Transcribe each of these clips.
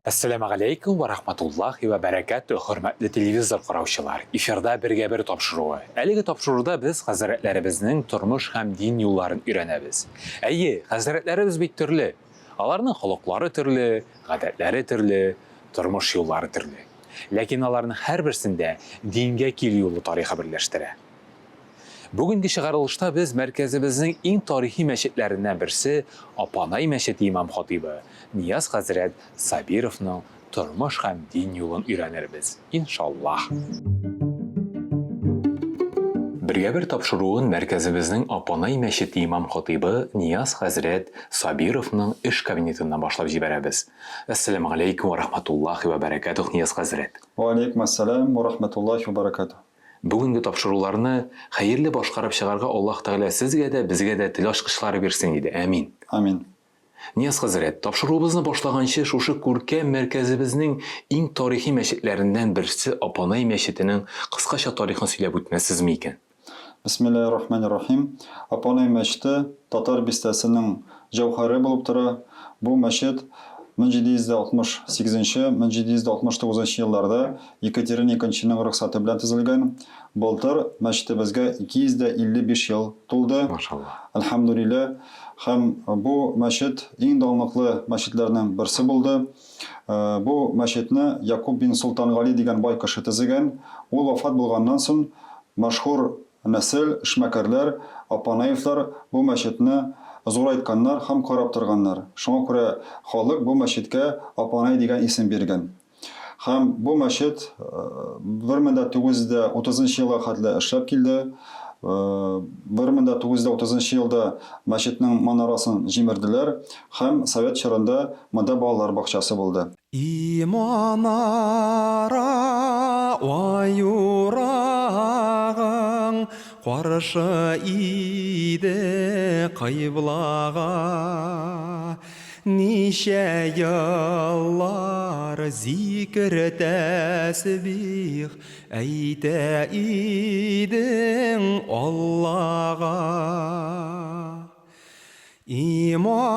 Assalamu alaikum wa rahmatullahi wa barakatuh, hörmətli televizor qarawçılar. Efirdə birgə-bir tapşırığı. Әлеге tapşırıqda biz Həzrətlərimizin turmuş həm din yollarını öyrənəbiz. Әйе, Həzrətlərimiz бит төрле. Аларның холыклары төрле, гадәтләре төрле, turmuş yolları төрле. Ләкин аларның һәр берсендә дингә килү юлы тарихы берләштерә. Бүгінгі шығарылышта біз мәркәзіміздің ең тарихи мәчетләреннән берсе Апанай мәчете имам хатибы Нияз хәзрәт Сабировның тормыш һәм дин юлын өйрәнербез, иншаллах. Бергә-бер тапшыруын мәркәзебезнең Апанай мәчете имам хатибы Нияз хәзрәт Сабировның эш кабинетыннан башлап җибәрәбез. Ассаламу алейкум ва рахматуллахи ва баракатух, Нияз хәзрәт. Ва алейкум ассалам ва рахматуллахи ва баракатух. Бүгінгі тапшыруларны хәерле башкарып чыгарга Аллаһ Тәгалә сезгә дә, безгә дә тел ачкычлары бирсен иде. Амин. Амин. Нияз хәзрәт, тапшыруыбызны башлаганчы шушы күркәм мәркәзебезнең иң тарихи мәчетләреннән берсе Апанай мәчетенең кыскача тарихын сөйләп үтмәсезме икән? Бисмиллаһир-рахманир-рахим. Апанай мәчете Татар бистәсенең җәүһәре булып тора. Бу мәчет 1768-1769 елларда Екатерина II рөхсәте белән төзелгән. Былтыр мәчетебезгә 255 ел тулды. Машаллах. Әлхәмдүлилләһ. Һәм бу мәчет иң данлыклы мәчетләрнең берсе булды. Бу мәчетне Якуб бин Султан Гали дигән бай кеше төзегән. Ул вафат булганнан соң мәшһүр нәсел эшмәкәрләр, Апанаевлар бу мәчетне зурайтканнар һәм карап торганнар. Шуңа күрә халык бу мәчеткә Апанай дигән исем биргән. Һәм бу мәчет 1930 елга хәтле эшләп килде. 1930 елда мәчетнең манарасын җимерделәр һәм Совет чорында монда балалар бакчасы булды. Иманара аюрагың Қаршы иде қайблаға, Неше еллар зикір тәсбих әйтә идің Аллаға. Иманара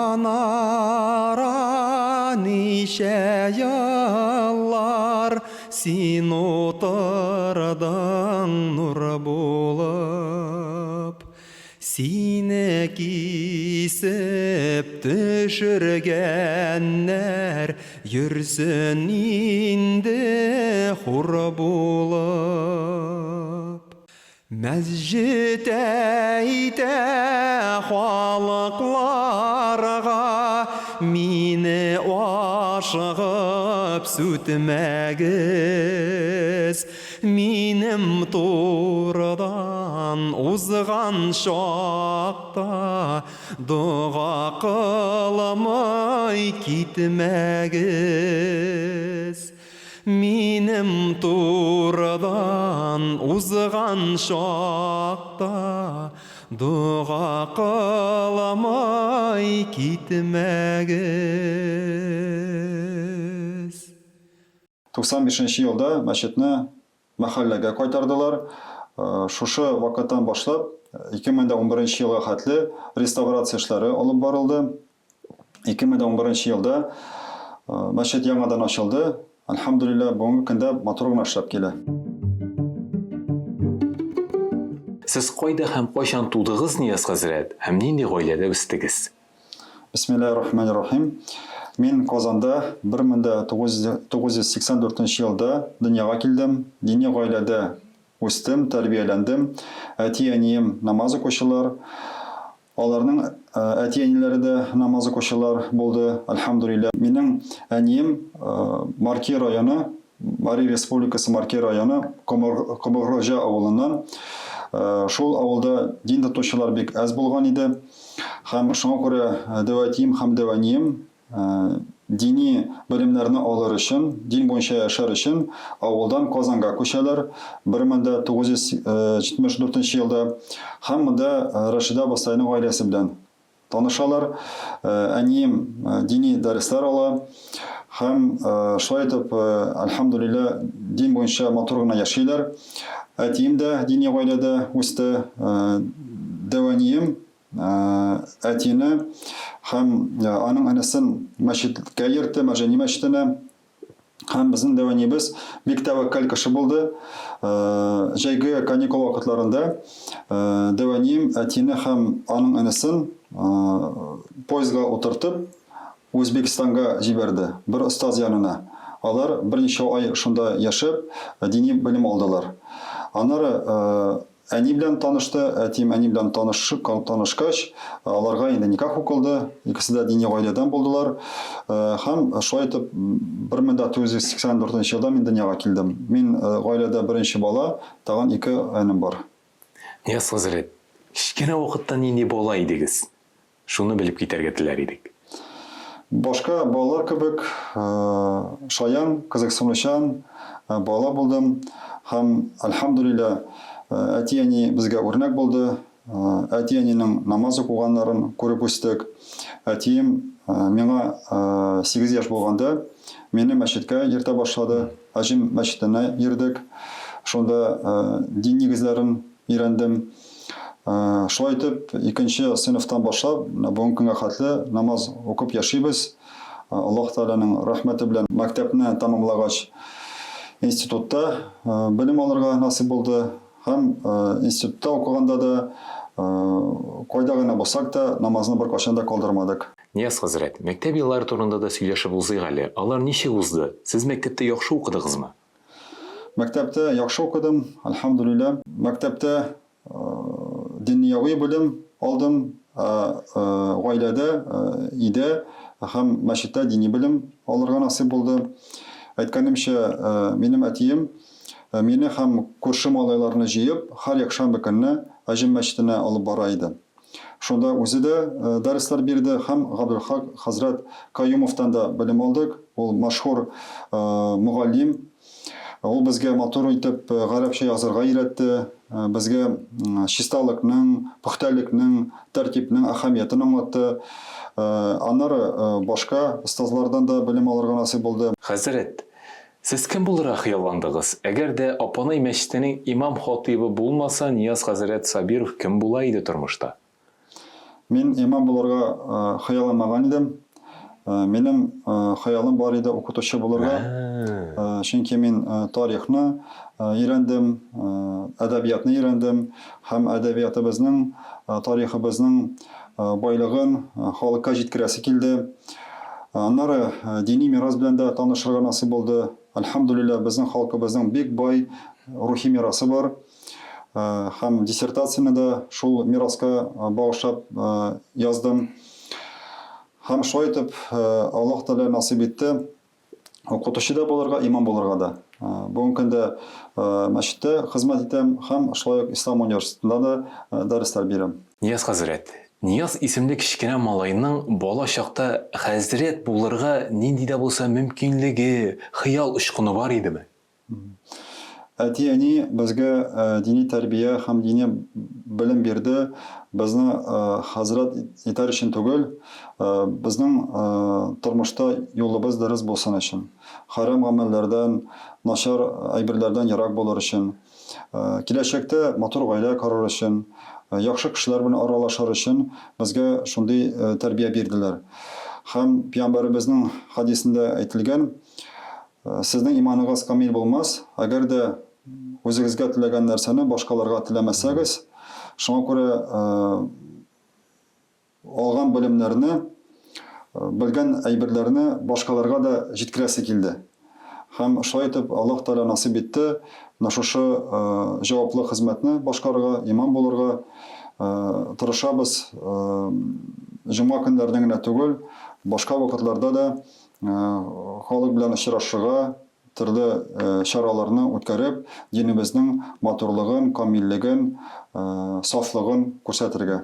неше еллар син отырдың нұр болып, Сине кисеп төшіргәннәр Йөрсін инде хур болып. Мәсҗид әйтә халыкларга, Мине ашыгып сүтмәгез, Минем турыдан узган шакта Дуга кылмай китмәгез. Минем турыдан узган шакта Дуга кылмай китмәгез. 95 елда мәчетне мәхәлләгә кайтардылар. Шушы вакыттан башлап 2011 елга хәтле реставрация эшләре алып барылды. 2011 елда мәчет яңадан ачылды. Әлхәмдүлилләһ, бүгенге көндә матур гына эшләп килә. Сез кайда һәм кайчан тудыгыз, Нияз хәзрәт, һәм нинди гаиләдә үстегез? Бисмиллаһир-рахманир-рахим. Мин Казанда 1984 елда дөньяга килдем. Дини гаиләдә үстем, тәрбияләндем. Әти-әнием намаз укучылар. Аларның әти-әниләре дә намаз укучылар булды. Әлхәмдүлилләһ. Минем әнием Марки районы, Мари Республикасы Марки районы Комыргожа авылыннан. Шул авылда дин тотучылар бик аз булган иде. Һәм шуңа күрә дәватием һәм дәванием дини белемнәрне алыр өчен, дин буенча яшәр өчен авылдан Казанга күчәләр 1974 елда. Һәм монда Рашида Басайның гаиләсе белән танышалар. Әнием дини дәресләр ала. Һәм шулай итеп, әлхәмдүлилләһ, дин буенча матур гына яшиләр. Әтием дә дини гаиләдә үсте. Дәванием әтине һәм аның әнесен мәчеткә йөртте, Мәҗани мәчетенә. Һәм безнең дәванибез бик тәвәккәл кеше булды. Җәйге каникул вакытларында дәваним әтине һәм аның энесен поездга утыртып Үзбекстанга җибәрде. Бер остаз янына. Алар берничә ай шунда яшәп, дини белем алдылар. Аннары әни белән танышты, әтим әни белән танышкач, аларга инде никах укылды. Икесе дә дини гаиләдән булдылар. Һәм шулай итеп 1984 елда мин дөньяга килдем. Мин гаиләдә беренче бала, тагын 2 энем бар. Нияз хәзрәт, кичкенә вакытта нинди бала идегез? Шуны белеп китәргә теләр идек. Башка балалар кебек шаян, кызыксынучан бала булдым. Һәм альхамдулилла әти-әни безгә үрнәк булды. Әти-әнинең намаз укыганнарын күреп үстек. Әтием миңа 8 яшь булганда мине мәчеткә йөртә башлады. Аҗим мәчетенә йөрдек. Шунда дин нигезләрен өйрәндем. Шулай итеп, 2нче сыйныфтан башлап, бүгенге көнгә хәтле намаз укып яшибез. Аллаһ Тааланың рәхмәте белән мәктәпне тәмамлагач институтта белем алырга насыйп булды. Һәм институтта укыганда да кайда гына булсак та намазны беркайчан да калдырмадык. Нияз хәзрәт, мәктәп еллары турында да сөйләшеп узыйк әле. Алар ничек узды? Сез мәктәптә яхшы укыдыгызмы? Мәктәптә яхшы укыдым, альхамдулилла. Мәктәптә динияви белем алдым. Гаиләдә, өйдә һәм мәчеттә дини белем алырга насыйп булды. Әйткәнемчә, минем әтием мине һәм күрше малайларны җыеп, һәр якшәмбе көнне Аҗим мәчетенә алып бара иде. Шунда үзе дә дәресләр бирде һәм Габдулхак хәзрәт Каюмовтан да белем алдык. Ул мәшһүр мугаллим. Ул безгә матур итеп гарәпчә язарга өйрәтте. Безгә чисталыкның, пөхтәлекнең, тәртипнең әһәмиятен аңлатты. Аннары башка остазлардан да белем алырга насыйп булды. Хәзрәт, сез кем булырга хыялландыгыз? Әгәр дә Апанай мәчетенең имам хатибы булмаса, Нияз хәзрәт Сабиров кем була иде тормышта? Мин имам булырга хыялламаган идем. Минем хыялым бар иде укытучы булырга. Чөнки мин тарихны өйрәндем, әдәбиятны өйрәндем һәм әдәбиятыбызның, тарихыбызның байлыгын халыкка җиткерәсе килде. Аннары дини мирас белән дә танышырга насыйп булды. Альхамдулилла, безнең халкыбызның бик бай рухи мирасы бар. Һәм диссертацияне дә шул мираска багышлап яздым. Һәм шулай итеп, Аллаһ Таала насыйп итте. Укытучы да булырга, имам булырга да. Бүгенге көндә мәчеттә хезмәт итәм һәм шулай ук Ислам университетында да дәресләр бирәм. Нияз хәзрәт, Нияз исемле кичкенә малайның бала чакта хәзрәт булырга нинди дә булса мөмкинлеге, хыял очкыны бар идеме? Әти-әни безгә дини тәрбия һәм дини белем бирде. Безне хәзрәт итәр өчен түгел, безнең тормышта юлыбыз дөрес булсын өчен. Харам гамәлләрдән, начар әйберләрдән ярак булыр өчен. Киләчәктә матур гаилә корыр өчен, яхшы кешеләр белән аралашыр өчен безгә шундый тәрбия бирделәр. Һәм Пәйгамбәребезнең хадисендә әйтелгән, сезнең иманыгыз камил булмас, әгәр дә үзегезгә теләгән нәрсәне башкаларга теләмәсәгез, шуңа күрә алган белемнәрне, белгән әйберләрне башкаларга да җиткерәсе килде. Һәм шулай итеп Аллаһ Таала насыйп итте, шушы җаваплы хезмәтне башкарырга, имам булырга тырышабыз. Җомга көннәрендә генә түгел, башка вакытларда да халык белән очрашырга, төрле чараларны үткәреп, динебезнең матурлыгын, камиллеген, сафлыгын күрсәтергә.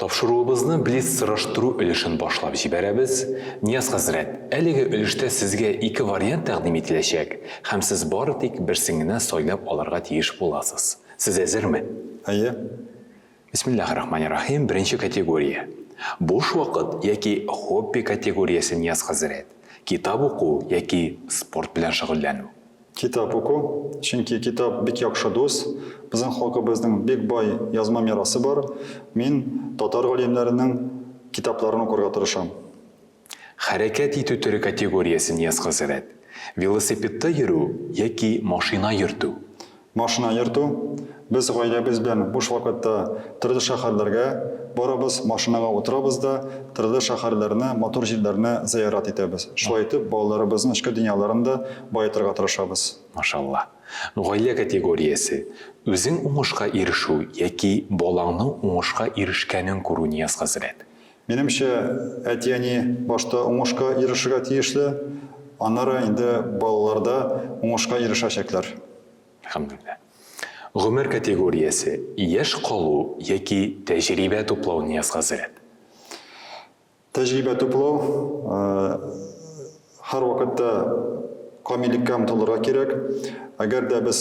Тапшыруыбызны блиц сораштыру өлешен башлап җибәрәбез. Нияз хәзрәт, әлеге өлештә сезгә 2 вариант тәкъдим ителәчәк, һәм сез бары тик берсен генә сайлап алырга тиеш буласыз. Сез әзерме? Әйе. Бисмиллаһир-рахманир-рахим. Беренче категория. Буш вакыт яки хобби категориясе Нияз хәзрәт. Китап уку яки спорт белән шөгыльләнү. Китап уку, чөнки китап бик яхшы дус. Безнең халкыбызның бик бай язма мирасы бар. Мин татар галимнәренең китапларын укырга тырышам. Хәрәкәт итү төре категориясе Нияз хәзрәт. Велосипедта йөрү яки машина йөртү. Машина йөртү. Без гаиләбез белән буш вакытта төрле шәһәрләргә барабыз, машинага утырабыз да, төрле шәһәрләрне, матур җирләрне зиярат итәбез. Шулай итеп, балаларыбызның эчке дөньяларын да баетырга тырышабыз. Машалла. Гаилә категориясе. Үзең уңышка ирешү яки балаңның уңышка ирешкәнен күрү Нияз хәзрәт. Минемчә, әти-әни башта уңышка ирешергә тиешле, аннары инде балаларда уңышка ирешәчәкләр. Әлхәмдүлилләх. Гомер категориясе. Яшь калу яки тәҗрибә туплау Нияз хәзрәт. Тәҗрибә туплау һәр вакытта камиллеккә омтылырга кирәк. Әгәр дә без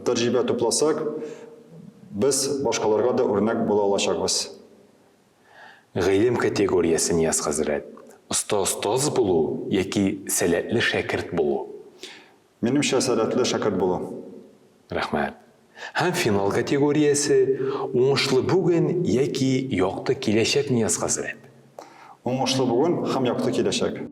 тәҗрибә тупласак, без башкаларга да үрнәк була алачакбыз. Гыйлем категориясе Нияз хәзрәт. Остаз булу яки сәләтле шәкерт булу. Минемчә, сәләтле шәкерт булу. Рәхмәт. Һәм финал категориясе. Уңышлы бүген яки якты киләчәк Нияз хәзрәт. Уңышлы бүген һәм якты киләчәк.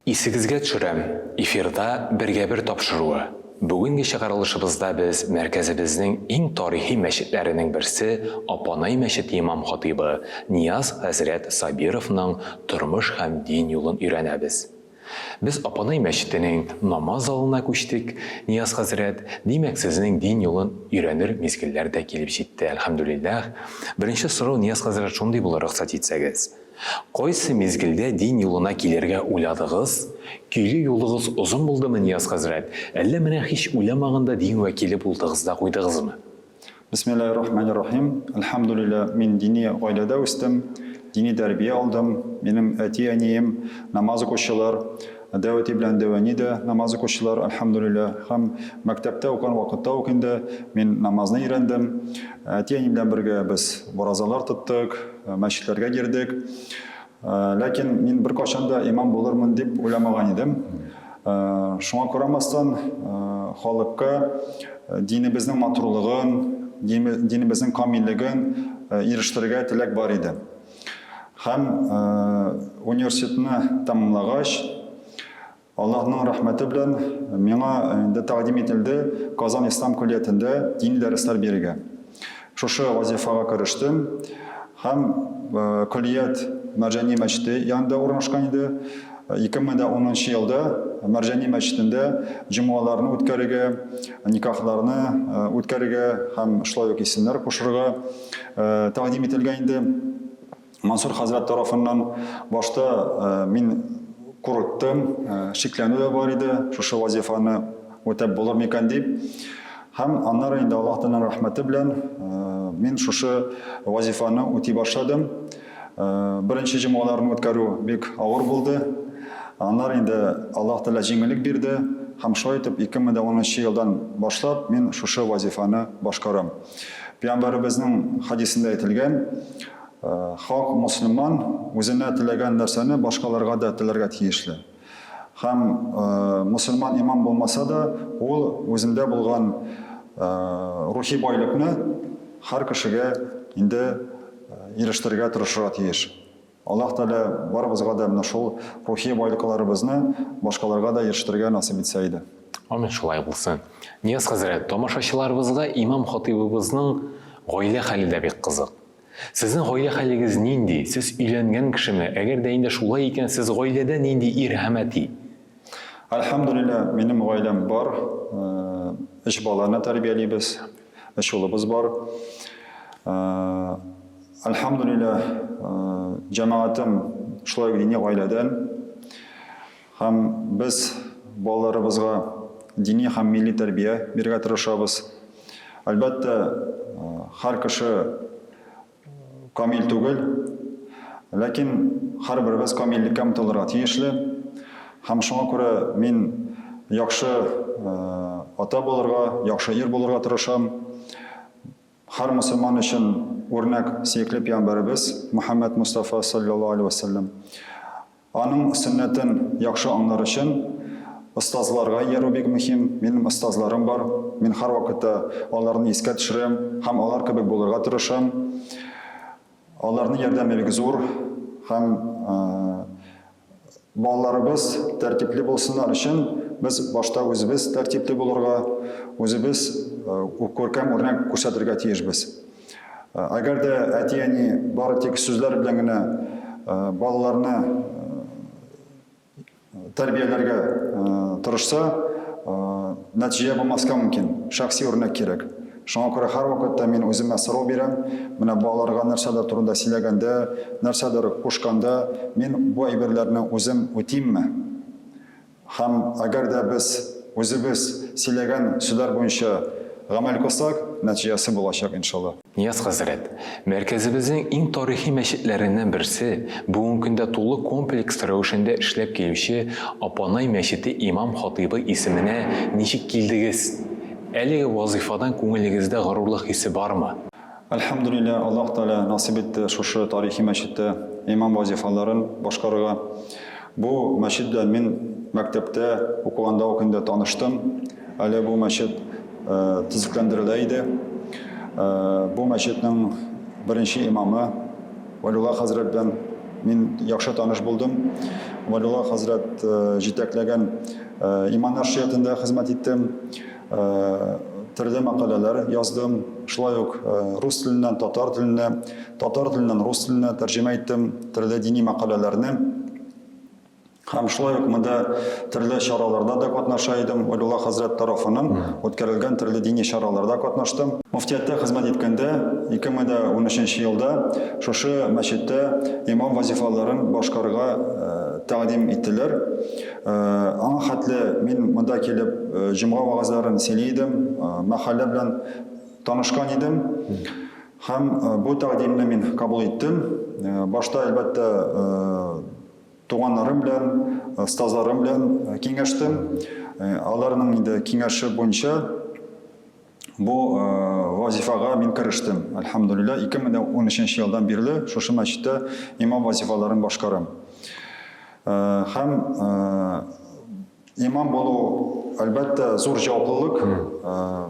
Исегезгә төшерәм. Эфирда бергә-бер тапшыруы. Бүгенге чыгарылышыбызда без мәркәзебезнең иң тарихи мәчетләренең берсе Апанай мәчете имам хатибы Нияз хәзрәт Сабировның тормыш һәм дин юлын өйрәнәбез. Без Апанай мәчетенең намаз залына күчтек. Нияз хәзрәт, димәк, сезнең дин юлын өйрәнер мизгелләр дә килеп җитте, әлхәмдүлилләх. Беренче сорау, Нияз хәзрәт, шундый булыр, рөхсәт итсәгез. Кайсы мизгелдә дин юлына килергә уйладыгыз? Көйле юлыгыз озын булдымы, Нияз хәзрәт? Әллә менә һич уйламаганда дин вәкиле булдыгыз да куйдыгызмы? Бисмиллаһир-рахманир-рахим. Әлхәмдүлилләх, мин дини гаиләдә үстем, дини тәрбия алдым. Минем әти-әнием намаз укучылар, дәвәти белән дәвани дә намаз укучылар, әлхәмдүлилләх. Һәм мәктәптә укыган вакытта ук инде мин намазны өйрәндем. Әти-әни белән бергә без боразалар тоттык, мәчетләргә йөрдек. Ләкин мин бер кашан да имам булырмын дип уйламаган идем. Шуңа карамастан, халыкка динебезнең матурлыгын, динебезнең камиллеген ирештерергә теләк бар иде. Һәм университетны тәмамлагач, Аллаһның рәхмәте белән миңа инде тәкъдим ителде Казан Ислам куллиятендә дини дәресләр бирергә. Шушы вазифага керештем. Һәм куллият Мәрҗани мәчете янында урнашкан иде. 2010 елда Мәрҗани мәчетендә җомгаларны үткәрергә, никахларны үткәрергә һәм шулай ук исемнәр кушырга тәкъдим ителгән иде. Мансур хәзрәт тарафыннан башта мин курыктым, шикләнү дә бар иде, шушы вазифаны үтәп булыр микән дип. Һәм аннары инде Аллаһның рәхмәте белән мин шушы вазифаны үти башладым. Беренче җомгаларны үткәрү бик авыр булды. Аннары инде Аллаһ Тәгалә җиңеллек бирде. Һәм шулай итеп 2010 елдан башлап мин шушы вазифаны башкарам. Пәйгамбәребезнең хадисендә әйтелгән, хак мусламан үзенә теләгән нәрсәне башкаларга да теләргә тиешле. Һәм мусламан имам булмаса да, ул үзендә булган рухи байлыкны һәр кешегә инде ирештерергә тырышырга тиеш. Аллаһ Тәгалә барыбызга да менә шул рухи байлыкларыбызны башкаларга да ирештерергә насыйп итсә иде. Амин, шулай булсын. Нияз хәзрәт, тамашачыларыбызга имам хатибыбызның гаилә хәле дә бик кызык. Сезнең гаилә хәлегез нинди? Сез өйләнгән кешеме? Әгәр дә инде шулай икән, сез гаиләдә нинди ир һәм әти? Әлхәмдүлилләх, минем гаиләм бар. 3 баланы тәрбиялибез. 3 улыбыз бар. Әлхәмдүлилләх, җәмәгатем шулай дини гаиләдән. Һәм без балаларыбызга дини һәм милли тәрбия бирергә тырышабыз. Әлбәттә, һәр кеше камил түгел, ләкин һәрберебез камиллеккә омтылырга тиешле. Һәм шуңа күрә мин яхшы ата булырга, яхшы ир булырга тырышам. Һәр мусламан өчен үрнәк сөекле пәйгамбәребез Мөхәммәд Мустафа саллаллаһу алейхи ва саллям. Аның сөннәтен яхшы аңлар өчен остазларга яру бик мөһим. Минем остазларым бар. Мин һәр вакытта аларны искә төшерәм һәм алар кебек булырга тырышам. Аларның ярдәме бик зур һәм балаларыбыз тәртипле булсыннар өчен без башта үзебез тәртипле булырга, үзебез күркәм үрнәк күрсәтергә тиешбез. Әгәр дә әти-әни бары тик сүзләр белән генә балаларны тәрбияләргә тырышса, нәтиҗә булмаска мөмкин. Шәхси үрнәк кирәк. Шуңа күрә һәр вакытта мин үземә сорау бирәм. Менә балаларга нәрсәдер турында сөйләгәндә, нәрсәдер кушканда, мин бу әйберләрне үзем үтимме? Һәм әгәр дә без үзебез сөйләгән сүзләр буенча гамәл кылсак, нәтиҗәсе булачак иншалла. Нияз хәзрәт, мәркәзебезнең иң тарихи мәчетләреннән берсе бүгенге көндә тулы комплекс рәвешендә эшләп килүче Апанай мәчете имам-хатибы исеменә ничек килдегез? Әлеге вазифадан күңелегездә горурлык хисе бармы? Әлхәмдүлилләh, Аллаһ Тәгалә насип итте шушы тарихи мәчеттә имам вазифаларын башкарырга. Бу мәчеттә мин мәктәптә укыганда укында таныштым. Әле бу мәчет төзекләндерелә иде. Бу мәчетнең беренче имамы Валиулла хәзрәт белән мин яхшы таныш булдым. Валиулла хәзрәт җитәкләгән иман нәшриятында хезмәт иттем. Төрле мәкаләләр яздым. Шулай ук рус теленнән татар теленә, татар теленнән рус теленә тәрҗемә иттем төрле дини мәкаләләрне. Һәм шулай ук монда төрле чараларда да катнаша идем. Валиулла хәзрәт тарафыннан үткәрелгән төрле дини чараларда катнаштым. Муфтияттә хезмәт иткәндә 2013 елда шушы мәчеттә имам вазифаларын башкарырга тәкъдим иттеләр. Аңа хәтле мин монда килеп җомга вагызларын сөйли идем, мәхәллә белән танышкан идем. Һәм бу тәкъдимне мин кабул иттем. Башта әлбәттә туганнарым белән, остазларым белән киңәштем. Аларның инде киңәше буенча бу вазифага мин кирештем. Әлхәмдүлилләh, 2013 елдан бирле шушы мәчеттә имам вазифаларын башкарам. Һәм имам булу әлбәттә зур җаваплылык,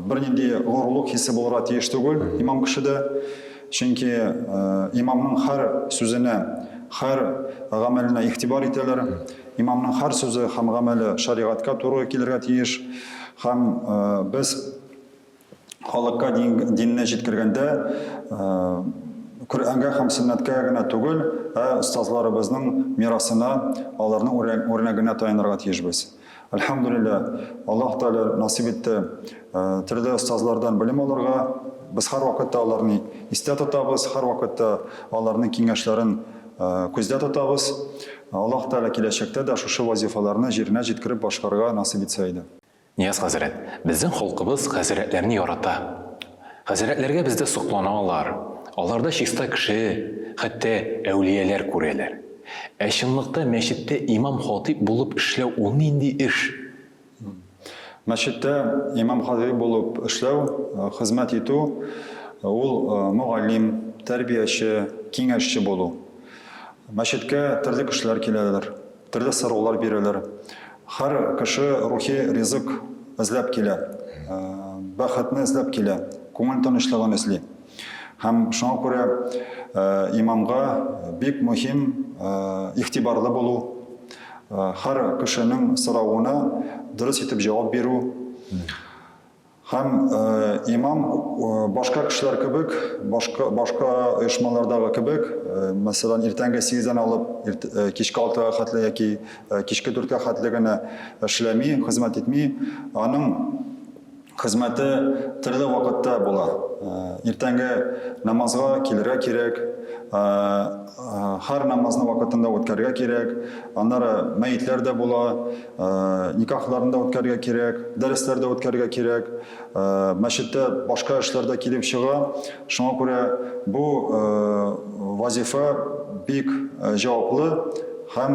бернинди горурлык хисе булырга тиеш түгел имам кешедә. Чөнки имамның һәр сүзенә, һәр гамәленә игътибар итәләр. Имамның һәр сүзе һәм гамәле шариғатка туры килергә тиеш. Һәм без халыкка динне җиткергәндә Коръәнгә һәм сөннәткә генә түгел, остазларыбызның мирасына, аларның үрнәгенә таянырга тиешбез. Әлхәмдүлилләh, Аллаһ Тәгалә насип итте төрле остазлардан белем алырга. Без һәр вакытта аларны истә тотабыз, һәр вакытта аларның киңәшләрен күздә тотабыз. Аллаһ Тәгалә киләчәктә дә шушы вазифаларны җиренә җиткереп башкарырга насип итсә иде. Нияз хәзрәт, безнең халкыбыз хәзрәтләрне ярата. Хәзрәтләргә бездә сокланалар. Аларда чиста кеше, хәтта әүлияләр күрәләр. Ә чынлыкта мәчеттә имам-хатиб булып эшләү ул нинди эш? Мәчеттә имам-хатиб булып эшләү, хезмәт итү, ул мугаллим, тәрбияче, киңәшче булу. Мәчеткә төрле кешеләр киләләр, төрле сораулар бирәләр. Һәр кеше рухи ризык эзләп килә, бәхетне эзләп килә, күңел тынычлыгын эзли. Һәм шуңа күрә имамга бик мөһим игътибарлы булу, һәр кешенең сорауына дөрес итеп җавап бирү. Һәм имам башка кешеләр кебек, башка оешмалардагы кебек, мәсәлән, иртәнге 8-дән алып кичке 6-га хәтле яки кичке 4-га хәтле генә эшләми, хезмәт итми, аның хезмәте төрле вакытта була. Иртәнге намазга килергә кирәк, һәр намазны вакытында үткәрергә кирәк, аннары мәйетләр дә була, никахларында үткәрергә кирәк, дәресләрдә үткәрергә кирәк, мәчеттә башка эшләрдә килеп чыга. Шуңа күрә бу вазифа бик җаваплы һәм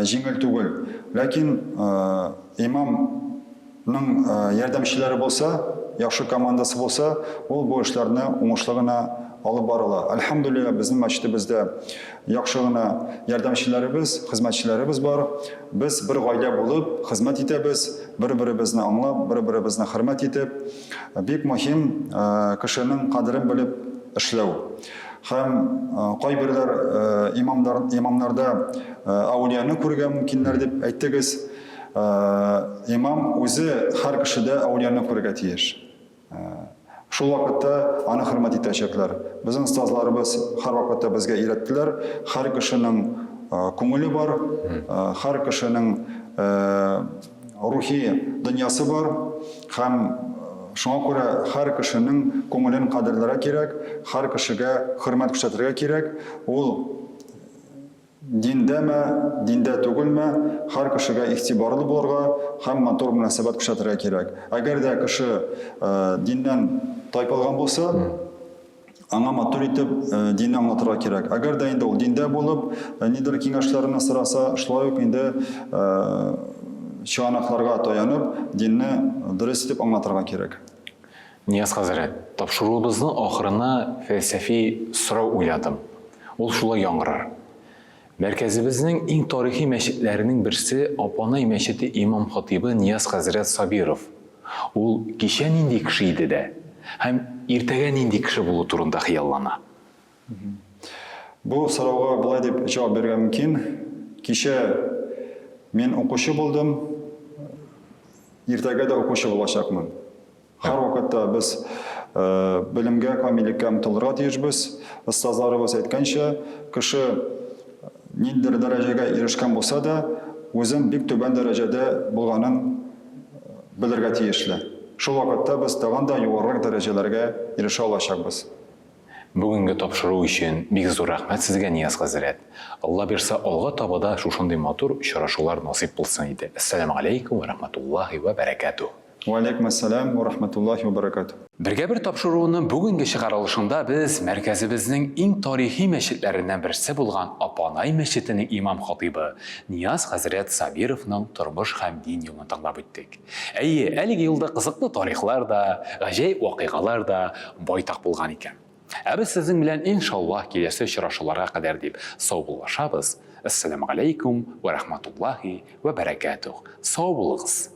җиңел түгел. Ләкин имамның ярдәмчеләре булса, яхшы командасы булса, ул бу эшләрне уңышлы гына алып барыла. Әлхәмдүлилләh, безнең мәчетебездә яхшы гына ярдәмчеләребез, хезмәтчеләребез бар. Без бер гаилә булып хезмәт итәбез, бер-беребезне аңлап, бер-беребезне хөрмәт итеп, бик мөһим кешенең кадерен белеп эшләү. һәм кайберләр имамнарда аулияны күрергә мөмкиннәр дип әйттегез. Имам үзе һәр кешедә аулияны күрергә тиеш. Шул вакытта аны хөрмәт итәчәкләр. Безнең остазларыбыз һәр вакытта безгә өйрәттеләр. Һәр кешенең күңеле бар, һәр кешенең рухи дөньясы бар һәм шуңа күрә һәр кешенең күңелен кадерләргә кирәк, һәр кешегә хөрмәт күрсәтергә кирәк. Ул диндәме, диндә түгелме, һәр кешегә игътибарлы булырга һәм матур мөнәсәбәт күрсәтергә кирәк. Әгәр дә кеше диннән тайпылган булса, аңа матур итеп динне аңлатырга кирәк. Әгәр дә инде ул диндә булып, нидер киңәшләрне сораса, шулай ук инде чыганакларга таянып, динне дөрес итеп аңлатырга кирәк. Нияз хәзрәт, тапшыруыбызның ахырына фәлсәфи сорау уйладым. Ул шулай яңгырар. Мәркәзебезнең иң тарихи мәчетләренең берсе Апанай мәчете имам-хатибы Нияз хәзрәт Сабиров. Ул кичә нинди кеше иде дә, һәм иртәгә нинди кеше булу турында хыяллана. Бу сорауга булай дип җавап бирергә мөмкин. Кичә мен укучы булдым, иртәгә дә укучы булачакмын. Һәр вакытта без белемгә, камиллеккә омтылырга тиешбез. Остазларыбыз әйткәнчә, кеше ниндидер дәрәҗәгә ирешкән булса да, үзен бик түбән дәрәҗәдә булганын белергә тиешле. Шул вакытта без тагын да югарырак дәрәҗәләргә ирешә алачакбыз. Бүгенге тапшыру өчен бик зур рәхмәт сезгә, Нияз хәзрәт. Алла бирсә, алга табада шушындый матур очрашулар насыйп булсын иде. Ассаламу алейкум ва рахматуллахи ва баракатух. Ва алейкум ассалам ва рахматуллахи ва баракатух. Бергә бер тапшыруының бүгенге чыгарылышында без мәркәзебезнең иң тарихи мәчетләреннән берсе булган Апанай мәчетенең имам-хатибы Нияз хәзрәт Сабировның тормыш һәм дин юлын тыңлап үттек. Әйе, әлеге юлда кызыклы тарихлар да, гаҗәеп вакыйгалар да байтак булган икән. Ә без сезнең белән иншаллаһ киләсе очрашуларга кадәр дип саубуллашабыз. Ассаламу алейкум ва рахматуллахи ва баракатух. Сау булыгыз.